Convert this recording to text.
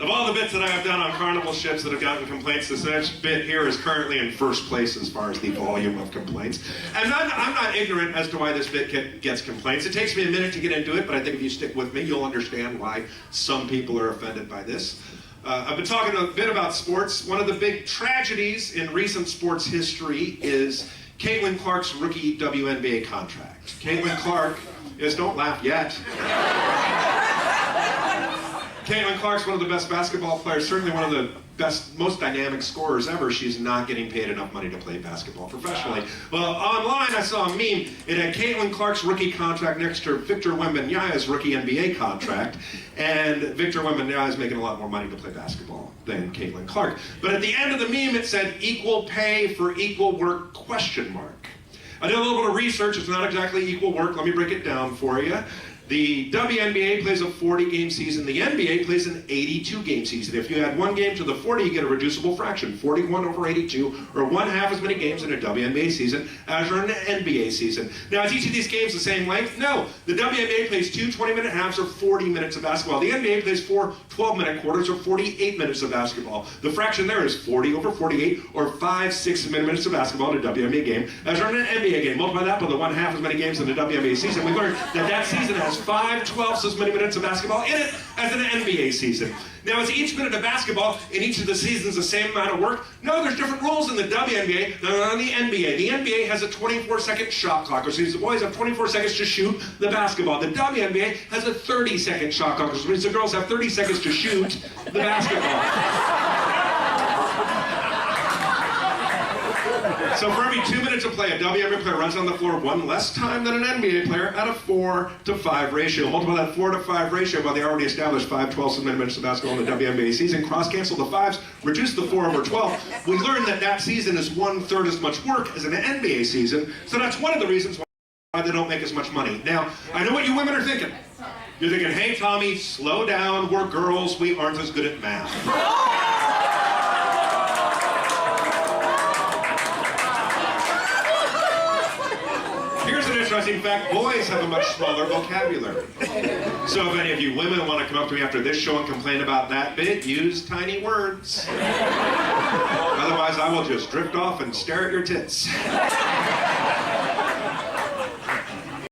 Of all the bits that I have done on carnival ships that have gotten complaints, this bit here is currently in first place as far as the volume of complaints. And I'm not ignorant as to why this bit gets complaints. It takes me a minute to get into it, but I think if you stick with me, you'll understand why some people are offended by this. I've been talking a bit about sports. One of the big tragedies in recent sports history is Caitlin Clark's rookie WNBA contract. Caitlin Clark is, don't laugh yet. Caitlin Clark's one of the best basketball players, certainly one of the best, most dynamic scorers ever. She's not getting paid enough money to play basketball professionally. Well, online I saw a meme. It had Caitlin Clark's rookie contract next to Victor Wembanyama's rookie NBA contract, and Victor Wembanyama is making a lot more money to play basketball than Caitlin Clark. But at the end of the meme it said, equal pay for equal work, question mark. I did a little bit of research. It's not exactly equal work. Let me break it down for you. The WNBA plays a 40-game season. The NBA plays an 82-game season. If you add one game to the 40, you get a reducible fraction, 41 over 82, or 1/2 as many games in a WNBA season as in an NBA season. Now, is each of these games the same length? No. The WNBA plays 2 20-minute halves or 40 minutes of basketball. The NBA plays 4 12-minute quarters or 48 minutes of basketball. The fraction there is 40 over 48, or 5 6-minute minutes of basketball in a WNBA game as in an NBA game. Multiply that by the 1/2 as many games in the WNBA season. We learned that that season has 5/12 as many minutes of basketball in it as an NBA season. Now, is each minute of basketball in each of the seasons the same amount of work? No, there's different rules in the WNBA than on the NBA. The NBA has a 24-second shot clock, which means the boys have 24 seconds to shoot the basketball. The WNBA has a 30-second shot clock, which means the girls have 30 seconds to shoot the basketball. So for every 2 minutes of play, a WNBA player runs on the floor one less time than an NBA player at a 4-to-5 ratio. Multiply that 4-to-5 ratio by the already established 5/12 minutes of basketball in the WNBA season. Cross-cancel the 5s, reduce the 4 over 12. We learned that that season is 1/3 as much work as an NBA season. So that's one of the reasons why they don't make as much money. Now, I know what you women are thinking. You're thinking, hey, Tommy, slow down. We're girls. We aren't as good at math. Here's an interesting fact. Boys have a much smaller vocabulary. So if any of you women want to come up to me after this show and complain about that bit, use tiny words. Otherwise, I will just drift off and stare at your tits.